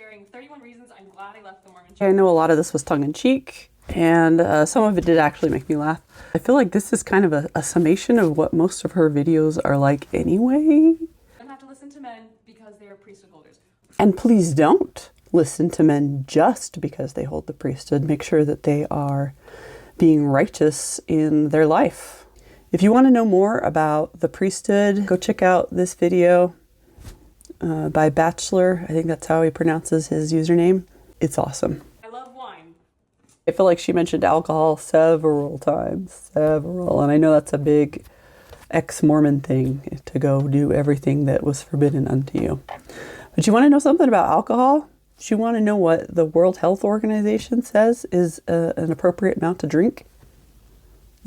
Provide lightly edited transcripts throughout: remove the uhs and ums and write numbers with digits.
sharing 31 reasons I'm glad I left the Mormon Church. I know a lot of this was tongue-in-cheek, and some of it did actually make me laugh. I feel like this is kind of a summation of what most of her videos are like anyway. You don't have to listen to men because they are priesthood holders. And please don't listen to men just because they hold the priesthood. Make sure that they are being righteous in their life. If you want to know more about the priesthood, go check out this video by Bachelor. I think that's how he pronounces his username. It's awesome. I love wine. I feel like she mentioned alcohol several times, and I know that's a big ex-Mormon thing, to go do everything that was forbidden unto you. But you want to know something about alcohol? Do you want to know what the World Health Organization says is an appropriate amount to drink?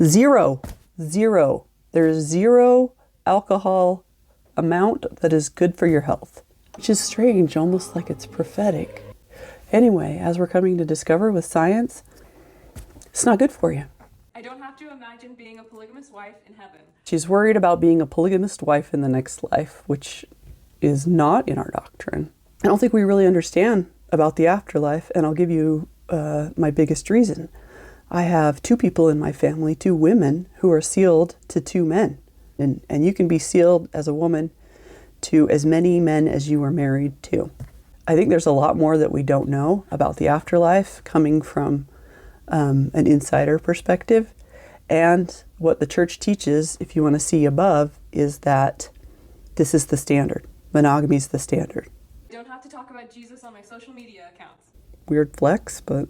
Zero. There's zero alcohol amount that is good for your health, which is strange, almost like it's prophetic. Anyway, as we're coming to discover with science, it's not good for you. I don't have to imagine being a polygamous wife in heaven. She's worried about being a polygamist wife in the next life, which is not in our doctrine. I don't think we really understand about the afterlife, and I'll give you my biggest reason. I have 2 people in my family, 2 women, who are sealed to 2 men. And you can be sealed as a woman to as many men as you are married to. I think there's a lot more that we don't know about the afterlife coming from an insider perspective. And what the church teaches, if you want to see above, is that this is the standard. Monogamy is the standard. I don't have to talk about Jesus on my social media accounts. Weird flex, but...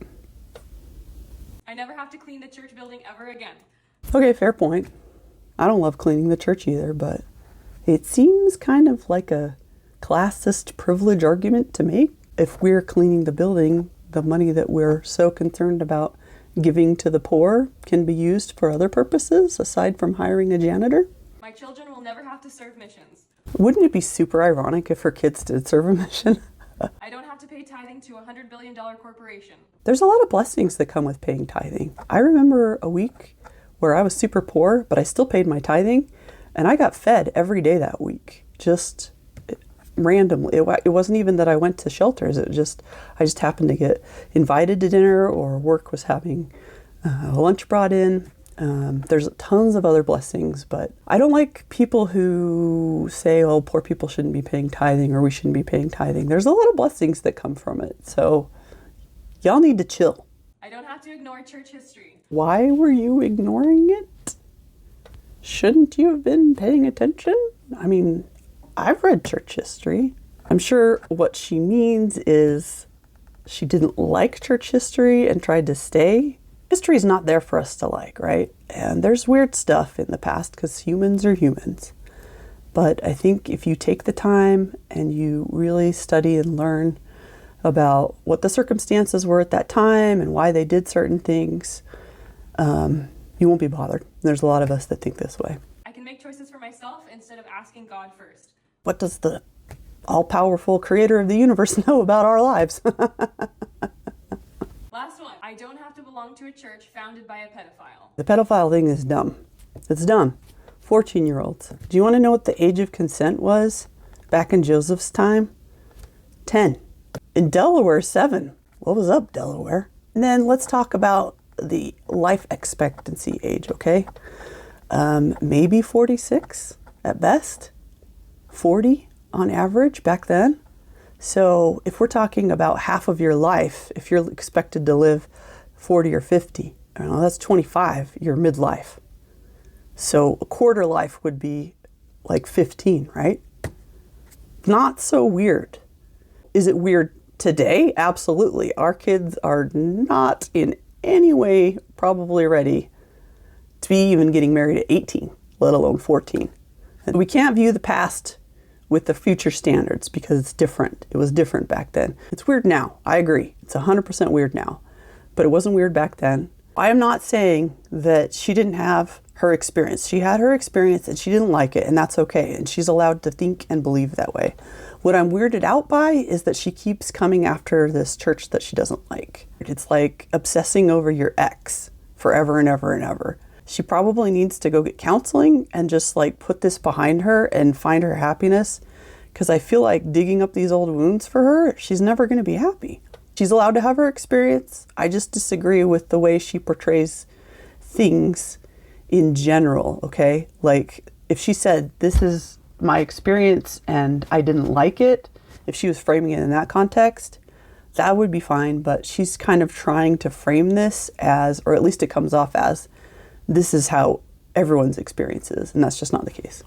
I never have to clean the church building ever again. Okay, fair point. I don't love cleaning the church either, but it seems kind of like a classist privilege argument to make. If we're cleaning the building, the money that we're so concerned about giving to the poor can be used for other purposes aside from hiring a janitor. My children will never have to serve missions. Wouldn't it be super ironic if her kids did serve a mission? I don't have to pay tithing to a $100 billion corporation. There's a lot of blessings that come with paying tithing. I remember a week where I was super poor, but I still paid my tithing, and I got fed every day that week, just randomly. It wasn't even that I went to shelters. I just happened to get invited to dinner, or work was having lunch brought in. There's tons of other blessings, but I don't like people who say, oh, poor people shouldn't be paying tithing, or we shouldn't be paying tithing. There's a lot of blessings that come from it, so y'all need to chill. I don't have to ignore church history. Why were you ignoring it? Shouldn't you have been paying attention? I mean, I've read church history. I'm sure what she means is she didn't like church history and tried to stay. History is not there for us to like, right? And there's weird stuff in the past because humans are humans. But I think if you take the time and you really study and learn about what the circumstances were at that time and why they did certain things, you won't be bothered. There's a lot of us that think this way. I can make choices for myself instead of asking God first. What does the all-powerful creator of the universe know about our lives? Last one. I don't have to belong to a church founded by a pedophile. The pedophile thing is dumb. It's dumb. 14-year-olds. Do you want to know what the age of consent was back in Joseph's time? 10. In Delaware, 7. What was up, Delaware? And then let's talk about the life expectancy age, okay? Maybe 46 at best. 40 on average back then. So if we're talking about half of your life, if you're expected to live 40 or 50, I don't know, that's 25, your midlife. So a quarter life would be like 15, right? Not so weird. Is it weird today? Absolutely. Our kids are not in any way probably ready to be even getting married at 18, let alone 14. And we can't view the past with the future standards because it's different. It was different back then. It's weird now. I agree. It's 100% weird now, but it wasn't weird back then. I am not saying that she didn't have her experience. She had her experience and she didn't like it, and that's okay. And she's allowed to think and believe that way. What I'm weirded out by is that she keeps coming after this church that she doesn't like. It's like obsessing over your ex forever and ever and ever. She probably needs to go get counseling and just like put this behind her and find her happiness, because I feel like digging up these old wounds for her, she's never going to be happy. She's allowed to have her experience. I just disagree with the way she portrays things in general, okay? Like, if she said, this is my experience and I didn't like it, if she was framing it in that context, that would be fine. But she's kind of trying to frame this as, or at least it comes off as, this is how everyone's experience is, and that's just not the case.